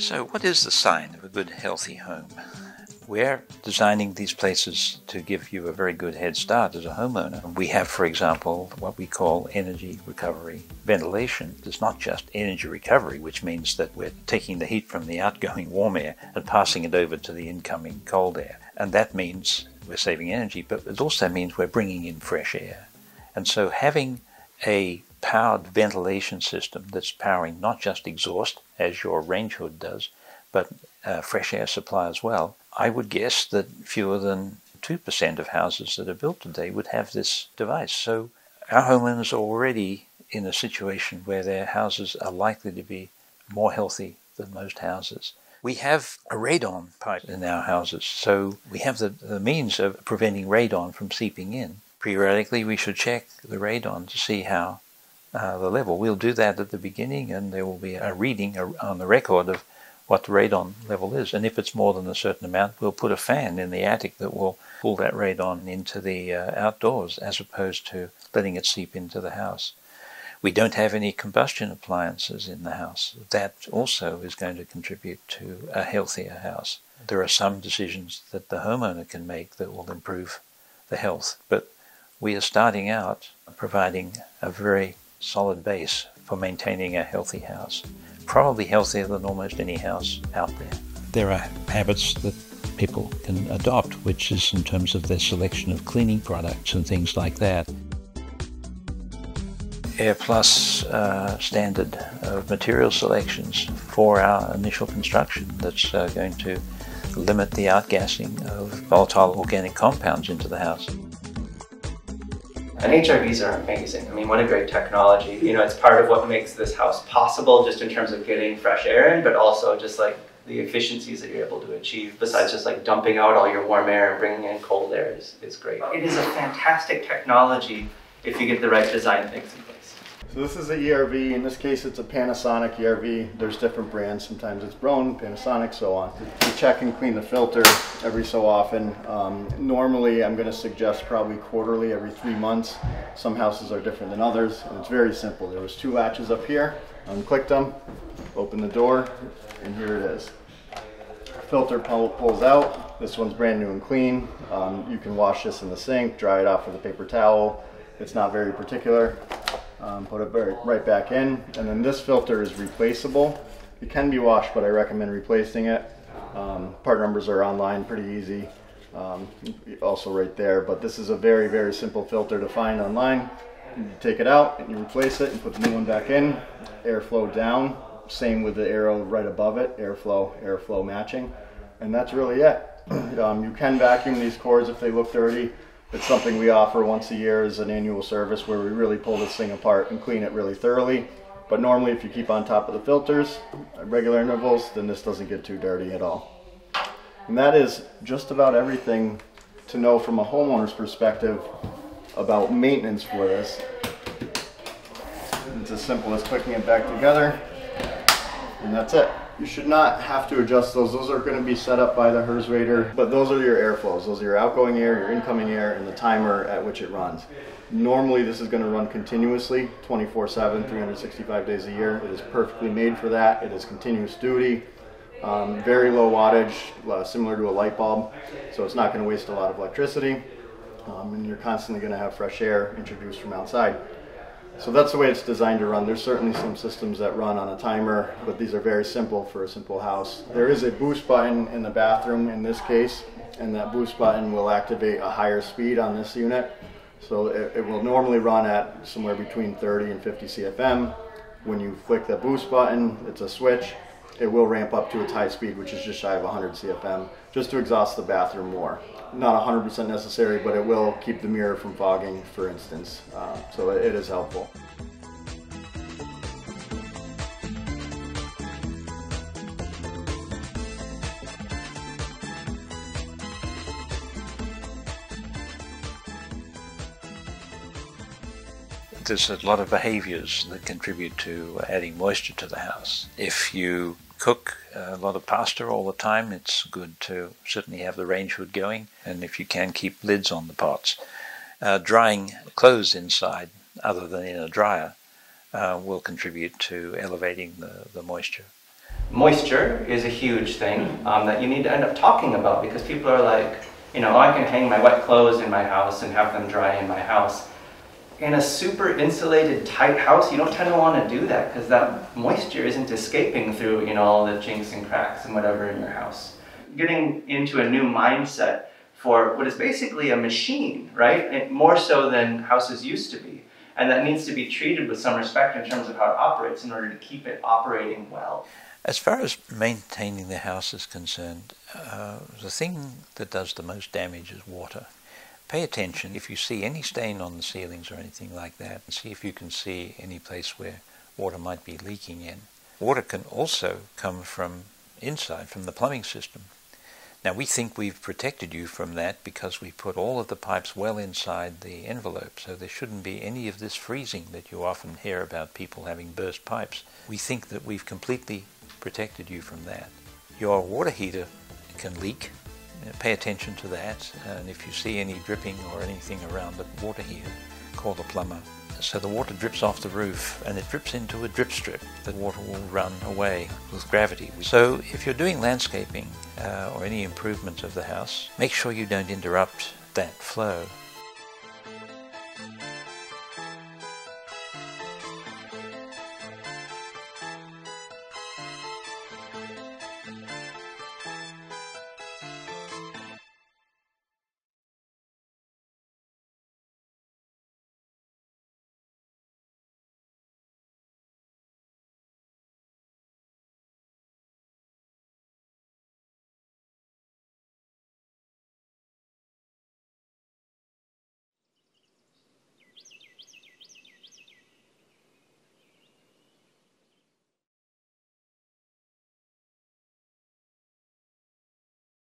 So what is the sign of a good, healthy home? We're designing these places to give you a very good head start as a homeowner. We have, for example, what we call energy recovery ventilation. It's not just energy recovery, which means that we're taking the heat from the outgoing warm air and passing it over to the incoming cold air. And that means we're saving energy, but it also means we're bringing in fresh air. And so having a powered ventilation system that's powering not just exhaust, as your range hood does, but fresh air supply as well, I would guess that fewer than 2% of houses that are built today would have this device. So our homeowners are already in a situation where their houses are likely to be more healthy than most houses. We have a radon pipe in our houses, so we have the means of preventing radon from seeping in. Periodically we should check the radon to see how the level. We'll do that at the beginning, and there will be a reading on the record of what the radon level is. And if it's more than a certain amount, we'll put a fan in the attic that will pull that radon into the outdoors, as opposed to letting it seep into the house. We don't have any combustion appliances in the house. That also is going to contribute to a healthier house. There are some decisions that the homeowner can make that will improve the health, but we are starting out providing a very solid base for maintaining a healthy house. Probably healthier than almost any house out there. There are habits that people can adopt, which is in terms of their selection of cleaning products and things like that. Air Plus standard of material selections for our initial construction that's going to limit the outgassing of volatile organic compounds into the house. And HRVs are amazing. I mean, what a great technology. You know, it's part of what makes this house possible, just in terms of getting fresh air in, but also just like the efficiencies that you're able to achieve, besides just like dumping out all your warm air and bringing in cold air is great. It is a fantastic technology if you get the right design things in place. So this is the ERV. In this case, it's a Panasonic ERV. There's different brands. Sometimes it's Braun, Panasonic, so on. We check and clean the filter every so often. Normally, I'm going to suggest probably quarterly, every 3 months. Some houses are different than others, and it's very simple. There was 2 latches up here. Unclick them, open the door, and here it is. Filter pulls out. This one's brand new and clean. You can wash this in the sink, dry it off with a paper towel. It's not very particular. Put it right back in, and then this filter is replaceable. It can be washed, but I recommend replacing it. Part numbers are online, pretty easy, also right there, but this is a very, very simple filter to find online. You take it out and you replace it and put the new one back in. Airflow down, same with the arrow right above it, airflow matching, and that's really it. You can vacuum these cords if they look dirty. It's something we offer once a year as an annual service, where we really pull this thing apart and clean it really thoroughly. But normally, if you keep on top of the filters at regular intervals, then this doesn't get too dirty at all. And that is just about everything to know from a homeowner's perspective about maintenance for this. It's as simple as clicking it back together, and that's it. You should not have to adjust those. Those are going to be set up by the HERS rater, but those are your airflows. Those are your outgoing air, your incoming air, and the timer at which it runs. Normally this is going to run continuously, 24/7, 365 days a year. It is perfectly made for that. It is continuous duty, very low wattage, similar to a light bulb, so it's not going to waste a lot of electricity, and you're constantly going to have fresh air introduced from outside. So that's the way it's designed to run. There's certainly some systems that run on a timer, but these are very simple for a simple house. There is a boost button in the bathroom in this case, and that boost button will activate a higher speed on this unit. So it will normally run at somewhere between 30 and 50 CFM. When you click the boost button, it's a switch. It will ramp up to its high speed, which is just shy of 100 CFM, just to exhaust the bathroom more. Not 100% necessary, but it will keep the mirror from fogging, for instance. So it is helpful. There's a lot of behaviors that contribute to adding moisture to the house. If you cook a lot of pasta all the time, it's good to certainly have the range hood going, and if you can, keep lids on the pots. Drying clothes inside, other than in a dryer, will contribute to elevating the moisture. Moisture is a huge thing that you need to end up talking about, because people are like, you know, I can hang my wet clothes in my house and have them dry in my house. In a super insulated, tight house, you don't tend to want to do that because that moisture isn't escaping through, you know, all the chinks and cracks and whatever in your house. Getting into a new mindset for what is basically a machine, right? And more so than houses used to be. And that needs to be treated with some respect in terms of how it operates in order to keep it operating well. As far as maintaining the house is concerned, the thing that does the most damage is water. Pay attention if you see any stain on the ceilings or anything like that, and see if you can see any place where water might be leaking in. Water can also come from inside, from the plumbing system. Now, we think we've protected you from that because we put all of the pipes well inside the envelope, so there shouldn't be any of this freezing that you often hear about people having burst pipes. We think that we've completely protected you from that. Your water heater can leak. Pay attention to that, and if you see any dripping or anything around the water heater, call the plumber. So the water drips off the roof and it drips into a drip strip. The water will run away with gravity. So if you're doing landscaping or any improvements of the house, make sure you don't interrupt that flow.